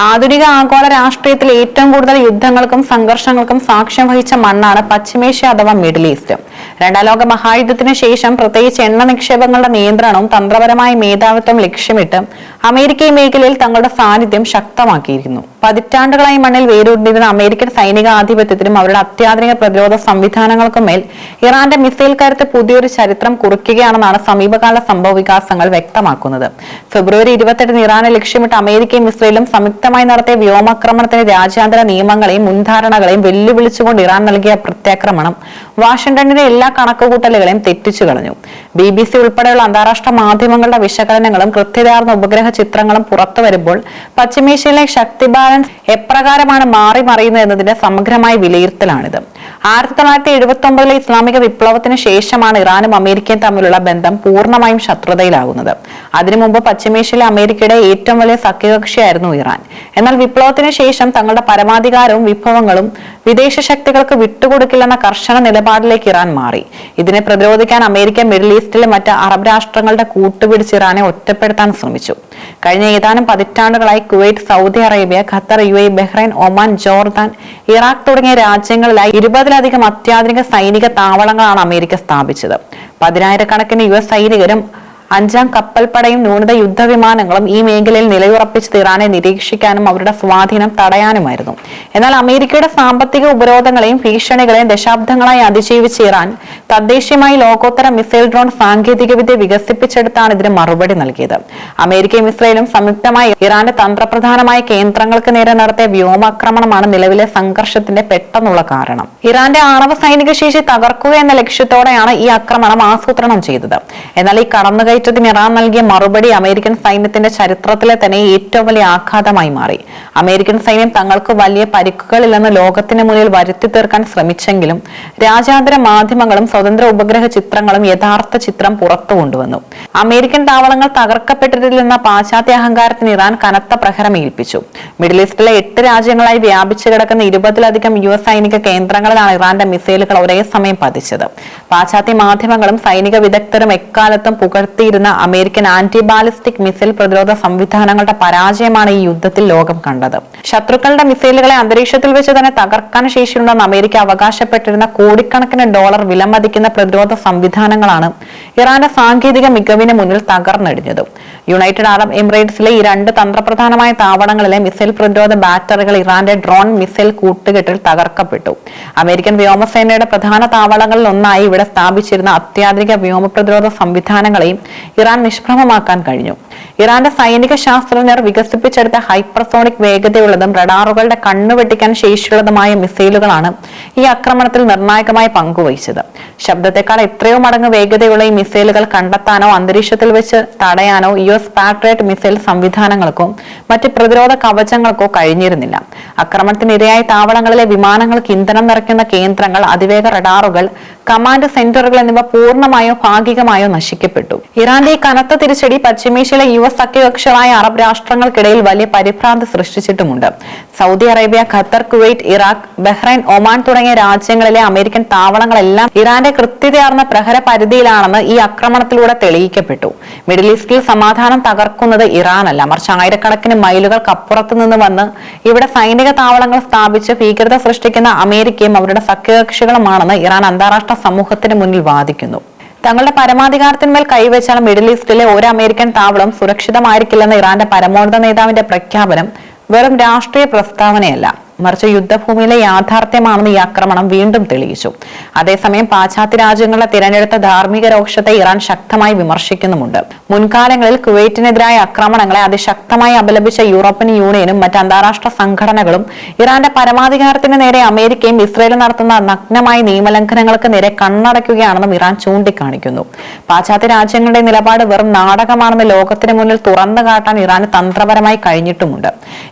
ആധുനിക ആഗോള രാഷ്ട്രീയത്തിൽ ഏറ്റവും കൂടുതൽ യുദ്ധങ്ങൾക്കും സംഘർഷങ്ങൾക്കും സാക്ഷ്യം വഹിച്ച മണ്ണാണ് പശ്ചിമേഷ്യ അഥവാ മിഡിൽ ഈസ്റ്റ്. രണ്ടാം ലോക മഹായുദ്ധത്തിന് ശേഷം പ്രത്യേകിച്ച് എണ്ണ നിക്ഷേപങ്ങളുടെ നിയന്ത്രണവും തന്ത്രപരമായ മേധാവിത്വം ലക്ഷ്യമിട്ട് അമേരിക്ക ഈ മേഖലയിൽ തങ്ങളുടെ സാന്നിധ്യം ശക്തമാക്കിയിരിക്കുന്നു. പതിറ്റാണ്ടുകളായി മണ്ണിൽ വേരൂന്നിരുന്ന അമേരിക്കൻ സൈനിക ആധിപത്യത്തിനും അവരുടെ അത്യാധുനിക പ്രതിരോധ സംവിധാനങ്ങൾക്കും മേൽ ഇറാന്റെ മിസൈൽ കരുത്ത് പുതിയൊരു ചരിത്രം കുറിക്കുകയാണെന്നാണ് സമീപകാല സംഭവ വികാസങ്ങൾ വ്യക്തമാക്കുന്നത്. ഫെബ്രുവരി 28 ഇറാനെ ലക്ഷ്യമിട്ട് അമേരിക്കയും ഇസ്രയേലും സംയുക്തമായി നടത്തിയ വ്യോമാക്രമണത്തിന് രാജ്യാന്തര നിയമങ്ങളെയും മുൻധാരണകളെയും വെല്ലുവിളിച്ചുകൊണ്ട് ഇറാൻ നൽകിയ പ്രത്യാക്രമണം വാഷിംഗ്ടണിന്റെ എല്ലാ കണക്കുകൂട്ടലുകളെയും തെറ്റിച്ചു കളഞ്ഞു. BBC ഉൾപ്പെടെയുള്ള അന്താരാഷ്ട്ര മാധ്യമങ്ങളുടെ വിശകലനങ്ങളും കൃത്യതയാർന്ന ഉപഗ്രഹ ചിത്രങ്ങളും പുറത്തു വരുമ്പോൾ പശ്ചിമേഷ്യയിലെ ശക്തി ബാലൻസ് എപ്രകാരമാണ് മാറി മറിയുന്നത് എന്നതിന്റെ സമഗ്രമായ വിലയിരുത്തലാണിത്. 1979 ഇസ്ലാമിക വിപ്ലവത്തിന് ശേഷമാണ് ഇറാനും അമേരിക്കയും തമ്മിലുള്ള ബന്ധം പൂർണ്ണമായും ശത്രുതയിലാകുന്നത്. അതിനു മുമ്പ് പശ്ചിമേഷ്യയിലെ അമേരിക്കയുടെ ഏറ്റവും വലിയ സഖ്യകക്ഷിയായിരുന്നു ഇറാൻ. എന്നാൽ വിപ്ലവത്തിന് ശേഷം തങ്ങളുടെ പരമാധികാരവും വിഭവങ്ങളും വിദേശ ശക്തികൾക്ക് വിട്ടുകൊടുക്കില്ലെന്ന കർശന നിലപാടിലേക്ക് ഇറാൻ മാറി. ഇതിനെ പ്രതിരോധിക്കാൻ അമേരിക്ക മിഡിൽ ഈസ്റ്റിലെ മറ്റ് അറബ് രാഷ്ട്രങ്ങളുടെ കൂട്ടുപിടിച്ച് ഇറാനെ ഒറ്റപ്പെടുത്താൻ ശ്രമിച്ചു. കഴിഞ്ഞ ഏതാനും പതിറ്റാണ്ടുകളായി Kuwait, Saudi Arabia, Qatar, UAE, Bahrain, Oman, Jordan, Iraq തുടങ്ങിയ രാജ്യങ്ങളിലായി 20-ലധികം അത്യാധുനിക സൈനിക താവളങ്ങളാണ് അമേരിക്ക സ്ഥാപിച്ചത്. 10,000-കണക്കിന് US സൈനികരും 5ാം കപ്പൽപ്പടയും ന്യൂനത യുദ്ധവിമാനങ്ങളും ഈ മേഖലയിൽ നിലയുറപ്പിച്ചത് ഇറാനെ നിരീക്ഷിക്കാനും അവരുടെ സ്വാധീനം തടയാനുമായിരുന്നു. എന്നാൽ അമേരിക്കയുടെ സാമ്പത്തിക ഉപരോധങ്ങളെയും ഭീഷണികളെയും ദശാബ്ദങ്ങളായി അതിജീവിച്ച ഇറാൻ തദ്ദേശീയമായി ലോകോത്തര മിസൈൽ ഡ്രോൺ സാങ്കേതികവിദ്യ വികസിപ്പിച്ചെടുത്താണ് ഇതിന് മറുപടി നൽകിയത്. അമേരിക്കയും ഇസ്രയേലും സംയുക്തമായി ഇറാന്റെ തന്ത്രപ്രധാനമായ കേന്ദ്രങ്ങൾക്ക് നേരെ നടത്തിയ വ്യോമാക്രമണമാണ് നിലവിലെ സംഘർഷത്തിന്റെ പെട്ടെന്നുള്ള കാരണം. ഇറാന്റെ ആണവ സൈനിക ശേഷി തകർക്കുക എന്ന ലക്ഷ്യത്തോടെയാണ് ഈ ആക്രമണം ആസൂത്രണം ചെയ്തത്. എന്നാൽ ഈ കടന്നുകയറ്റത്തിന് ഇറാൻ നൽകിയ മറുപടി അമേരിക്കൻ സൈന്യത്തിന്റെ ചരിത്രത്തിലെ തന്നെ ഏറ്റവും വലിയ ആഘാതമായി മാറി. അമേരിക്കൻ സൈന്യം തങ്ങൾക്ക് വലിയ പരിക്കുകളില്ലെന്ന് ലോകത്തിന് മുന്നിൽ വരുത്തി തീർക്കാൻ ശ്രമിച്ചെങ്കിലും രാജ്യാന്തര മാധ്യമങ്ങളും സ്വതന്ത്ര ഉപഗ്രഹ ചിത്രങ്ങളും യഥാർത്ഥ ചിത്രം പുറത്തു കൊണ്ടുവന്നു. അമേരിക്കൻ താവളങ്ങൾ തകർക്കപ്പെട്ടിട്ടില്ലെന്ന പാശ്ചാത്യ അഹങ്കാരത്തിന് ഇറാൻ കനത്ത പ്രഹരം ഏൽപ്പിച്ചു. മിഡിൽ ഈസ്റ്റിലെ 8 രാജ്യങ്ങളായി വ്യാപിച്ചു കിടക്കുന്ന 20-ലധികം US സൈനിക കേന്ദ്രങ്ങളിലാണ് ഇറാന്റെ മിസൈലുകൾ ഒരേ സമയം പതിച്ചത്. പാശ്ചാത്യ മാധ്യമങ്ങളും സൈനിക വിദഗ്ധരും എക്കാലത്തും പുകഴ്ത്തിയിരുന്ന അമേരിക്കൻ ആന്റി ബാലിസ്റ്റിക് മിസൈൽ പ്രതിരോധ സംവിധാനങ്ങളുടെ പരാജയമാണ് ഈ യുദ്ധത്തിൽ ലോകം കണ്ടത്. ശത്രുക്കളുടെ മിസൈലുകളെ അന്തരീക്ഷത്തിൽ വെച്ച് തന്നെ തകർക്കാൻ ശേഷിയുണ്ടെന്ന് അമേരിക്ക അവകാശപ്പെട്ടിരുന്ന കോടിക്കണക്കിന് ഡോളർ വിലമതിക്കുന്ന പ്രതിരോധ സംവിധാനങ്ങളാണ് ഇറാന്റെ സാങ്കേതിക മികവിന് മുന്നിൽ തകർന്നടിഞ്ഞത്. യുണൈറ്റഡ് അറബ് എമിറേറ്റ്സിലെ ഈ 2 തന്ത്രപ്രധാനമായ താവളങ്ങളിലെ മിസൈൽ പ്രതിരോധ ബാറ്ററികൾ ഇറാന്റെ ഡ്രോൺ മിസൈൽ കൂട്ടുകെട്ടിൽ തകർക്കപ്പെട്ടു. അമേരിക്കൻ വ്യോമസേനയുടെ പ്രധാന താവളങ്ങളിൽ ഒന്നായി ഇവിടെ സ്ഥാപിച്ചിരുന്ന അത്യാധുനിക വ്യോമ പ്രതിരോധ സംവിധാനങ്ങളെയും ഇറാൻ നിഷ്പ്രഭമാക്കാൻ കഴിഞ്ഞു. ഇറാന്റെ സൈനിക ശാസ്ത്രജ്ഞർ വികസിപ്പിച്ചെടുത്ത ഹൈപ്പർസോണിക് വേഗതയുള്ളതും റഡാറുകളുടെ കണ്ണുവെട്ടിക്കാൻ ശേഷിയുള്ളതുമായ മിസൈലുകളാണ് ഈ ആക്രമണത്തിൽ നിർണായകമായി പങ്കുവഹിച്ചത്. ശബ്ദത്തെക്കാൾ എത്രയോ മടങ്ങ് വേഗതയുള്ള ഈ മിസൈലുകൾ കണ്ടെത്താനോ അന്തരീക്ഷത്തിൽ വെച്ച് തടയാനോ US പാട്രിയറ്റ് മിസൈൽ സംവിധാനങ്ങൾക്കോ മറ്റ് പ്രതിരോധ കവചങ്ങൾക്കോ കഴിഞ്ഞിരുന്നില്ല. ആക്രമണത്തിനിരയായ താവളങ്ങളിലെ വിമാനങ്ങൾക്ക് ഇന്ധനം നിറയ്ക്കുന്ന കേന്ദ്രങ്ങൾ, അതിവേഗ റഡാറുകൾ, കമാൻഡ് സെന്ററുകൾ എന്നിവ പൂർണ്ണമായോ ഭാഗികമായോ നശിക്കപ്പെട്ടു. ഇറാന്റെ ഈ കനത്ത തിരിച്ചടി പശ്ചിമേഷ്യയിലെ US സഖ്യകക്ഷികളായ അറബ് രാഷ്ട്രങ്ങൾക്കിടയിൽ വലിയ പരിഭ്രാന്തി സൃഷ്ടിച്ചിട്ടുമുണ്ട്. Saudi Arabia, Qatar, Kuwait, Iraq, Bahrain, Oman തുടങ്ങിയ രാജ്യങ്ങളിലെ അമേരിക്കൻ താവളങ്ങളെല്ലാം ഇറാന്റെ കൃത്യതയാർന്ന പ്രഹര പരിധിയിലാണെന്ന് ഈ ആക്രമണത്തിലൂടെ തെളിയിക്കപ്പെട്ടു. മിഡിൽ ഈസ്റ്റിൽ സമാധാനം തകർക്കുന്നത് ഇറാനല്ല, മറിച്ച് ആയിരക്കണക്കിന് മൈലുകൾക്കപ്പുറത്ത് നിന്ന് വന്ന് ഇവിടെ സൈനിക താവളങ്ങൾ സ്ഥാപിച്ച് ഭീകരത സൃഷ്ടിക്കുന്ന അമേരിക്കയും അവരുടെ സഖ്യകക്ഷികളുമാണെന്ന് ഇറാൻ അന്താരാഷ്ട്ര സമൂഹത്തിന് മുന്നിൽ വാദിക്കുന്നു. തങ്ങളുടെ പരമാധികാരത്തിന്മേൽ കൈവച്ചാൽ മിഡിൽ ഈസ്റ്റിലെ ഒരു അമേരിക്കൻ താവളം സുരക്ഷിതമായിരിക്കില്ലെന്ന ഇറാന്റെ പരമോന്നത നേതാവിന്റെ പ്രഖ്യാപനം വെറും രാഷ്ട്രീയ പ്രസ്താവനയല്ല, മറിച്ച് യുദ്ധഭൂമിയിലെ യാഥാർത്ഥ്യമാണെന്ന് ഈ ആക്രമണം വീണ്ടും തെളിയിച്ചു. അതേസമയം പാശ്ചാത്യ രാജ്യങ്ങളുടെ തിരഞ്ഞെടുത്ത ധാർമ്മിക രോക്ഷത്തെ ഇറാൻ ശക്തമായി വിമർശിക്കുന്നുമുണ്ട്. മുൻകാലങ്ങളിൽ കുവൈറ്റിനെതിരായ ആക്രമണങ്ങളെ അതിശക്തമായി അപലപിച്ച യൂറോപ്യൻ യൂണിയനും മറ്റ് അന്താരാഷ്ട്ര സംഘടനകളും ഇറാന്റെ പരമാധികാരത്തിന് നേരെ അമേരിക്കയും ഇസ്രയേലും നടത്തുന്ന നഗ്നമായ നിയമലംഘനങ്ങൾക്ക് നേരെ കണ്ണടയ്ക്കുകയാണെന്നും ഇറാൻ ചൂണ്ടിക്കാണിക്കുന്നു. പാശ്ചാത്യ രാജ്യങ്ങളുടെ നിലപാട് വെറും നാടകമാണെന്ന് ലോകത്തിന് മുന്നിൽ തുറന്നു കാട്ടാൻ ഇറാന് തന്ത്രപരമായി കഴിഞ്ഞിട്ടുമുണ്ട്.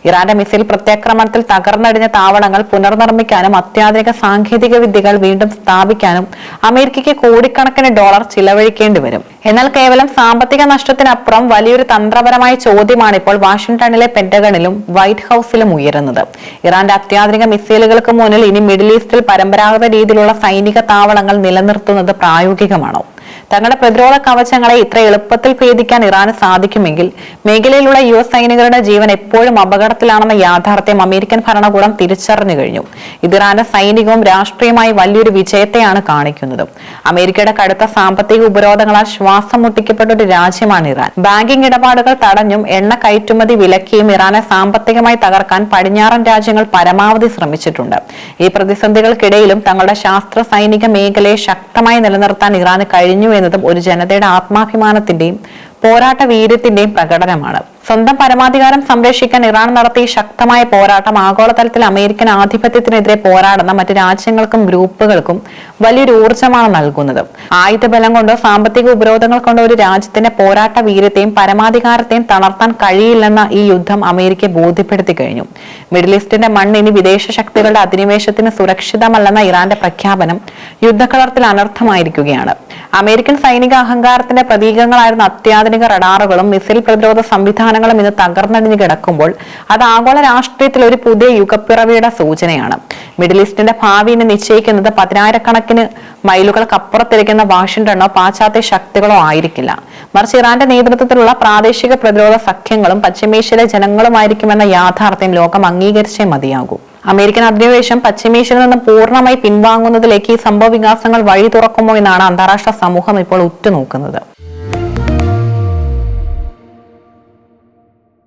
ഇറാന്റെ മിസൈൽ പ്രത്യാക്രമണത്തിൽ തകർന്നടിഞ്ഞ താവളങ്ങൾ പുനർനിർമ്മിക്കാനും അത്യാധുനിക സാങ്കേതിക വിദ്യകൾ വീണ്ടും സ്ഥാപിക്കാനും അമേരിക്കയ്ക്ക് കോടിക്കണക്കിന് ഡോളർ ചിലവഴിക്കേണ്ടി വരും. എന്നാൽ കേവലം സാമ്പത്തിക നഷ്ടത്തിനപ്പുറം വലിയൊരു തന്ത്രപരമായ ചോദ്യമാണ് ഇപ്പോൾ വാഷിംഗ്ടണിലെ പെന്റഗണിലും വൈറ്റ് ഹൌസിലും ഉയരുന്നത്. ഇറാന്റെ അത്യാധുനിക മിസൈലുകൾക്ക് മുന്നിൽ ഇനി മിഡിൽ ഈസ്റ്റിൽ പരമ്പരാഗത രീതിയിലുള്ള സൈനിക താവളങ്ങൾ നിലനിർത്തുന്നത് പ്രായോഗികമാണോ? തങ്ങളുടെ പ്രതിരോധ കവചങ്ങളെ ഇത്ര എളുപ്പത്തിൽ ഭേദിക്കാൻ ഇറാന് സാധിക്കുമെങ്കിൽ മേഖലയിലുള്ള US സൈനികരുടെ ജീവൻ എപ്പോഴും അപകടത്തിലാണെന്ന യാഥാർത്ഥ്യം അമേരിക്കൻ ഭരണകൂടം തിരിച്ചറിഞ്ഞു കഴിഞ്ഞു. ഇത് ഇറാന്റെ സൈനികവും രാഷ്ട്രീയമായി വലിയൊരു വിജയത്തെയാണ് കാണിക്കുന്നത്. അമേരിക്കയുടെ കടുത്ത സാമ്പത്തിക ഉപരോധങ്ങളാൽ ശ്വാസം മുട്ടിക്കപ്പെട്ട ഒരു രാജ്യമാണ് ഇറാൻ. ബാങ്കിംഗ് ഇടപാടുകൾ തടഞ്ഞും എണ്ണ കയറ്റുമതി വിലക്കിയും ഇറാനെ സാമ്പത്തികമായി തകർക്കാൻ പടിഞ്ഞാറൻ രാജ്യങ്ങൾ പരമാവധി ശ്രമിച്ചിട്ടുണ്ട്. ഈ പ്രതിസന്ധികൾക്കിടയിലും തങ്ങളുടെ ശാസ്ത്ര സൈനിക മേഖലയെ ശക്തമായി നിലനിർത്താൻ ഇറാന് കഴിഞ്ഞു എന്നതും ഒരു ജനതയുടെ ആത്മാഭിമാനത്തിന്റെയും പോരാട്ട വീര്യത്തിന്റെയും പ്രകടനമാണ്. സ്വന്തം പരമാധികാരം സംരക്ഷിക്കാൻ ഇറാൻ നടത്തിയ ശക്തമായ പോരാട്ടം ആഗോളതലത്തിൽ അമേരിക്കൻ ആധിപത്യത്തിനെതിരെ പോരാടുന്ന മറ്റു രാജ്യങ്ങൾക്കും ഗ്രൂപ്പുകൾക്കും വലിയൊരു ഊർജ്ജമാണ് നൽകുന്നത്. ആയുധബലം കൊണ്ടോ സാമ്പത്തിക ഉപരോധങ്ങൾ കൊണ്ടോ ഒരു രാജ്യത്തിന്റെ പോരാട്ട വീര്യത്തെയും പരമാധികാരത്തെയും തളർത്താൻ കഴിയില്ലെന്ന ഈ യുദ്ധം അമേരിക്കയെ ബോധ്യപ്പെടുത്തി കഴിഞ്ഞു. മിഡിൽ ഈസ്റ്റിന്റെ മണ്ണ് ഇനി വിദേശ ശക്തികളുടെ അധിനിവേശത്തിന് സുരക്ഷിതമല്ലെന്ന ഇറാന്റെ പ്രഖ്യാപനം യുദ്ധക്കളത്തിൽ അനർത്ഥമായിരിക്കുകയാണ്. അമേരിക്കൻ സൈനിക അഹങ്കാരത്തിന്റെ പ്രതീകങ്ങളായിരുന്ന അത്യാധുനിക റഡാറുകളും മിസൈൽ പ്രതിരോധ സംവിധാനങ്ങളും ഇന്ന് തകർന്നടിഞ്ഞു കിടക്കുമ്പോൾ അത് ആഗോള രാഷ്ട്രീയത്തിൽ ഒരു പുതിയ യുഗപ്പിറവിയുടെ സൂചനയാണ്. മിഡിൽ ഈസ്റ്റിന്റെ ഭാവിയെ നിശ്ചയിക്കുന്നത് 10,000-കണക്കിന് മൈലുകൾക്കപ്പുറത്തിരിക്കുന്ന വാഷിംഗ്ടണോ പാശ്ചാത്യ ശക്തികളോ ആയിരിക്കില്ല, മറിച്ച് ഇറാന്റെ നേതൃത്വത്തിലുള്ള പ്രാദേശിക പ്രതിരോധ സഖ്യങ്ങളും പശ്ചിമേഷ്യയിലെ ജനങ്ങളുമായിരിക്കുമെന്ന യാഥാർത്ഥ്യം ലോകം അംഗീകരിച്ചേ മതിയാകൂ. അമേരിക്കൻ അധിനിവേശം പശ്ചിമേഷ്യയിൽ നിന്ന് പൂർണ്ണമായി പിൻവാങ്ങുന്നതിലേക്ക് ഈ സംഭവ വികാസങ്ങൾ വഴി തുറക്കുമോ എന്നാണ് അന്താരാഷ്ട്ര സമൂഹം ഇപ്പോൾ ഉറ്റുനോക്കുന്നത്.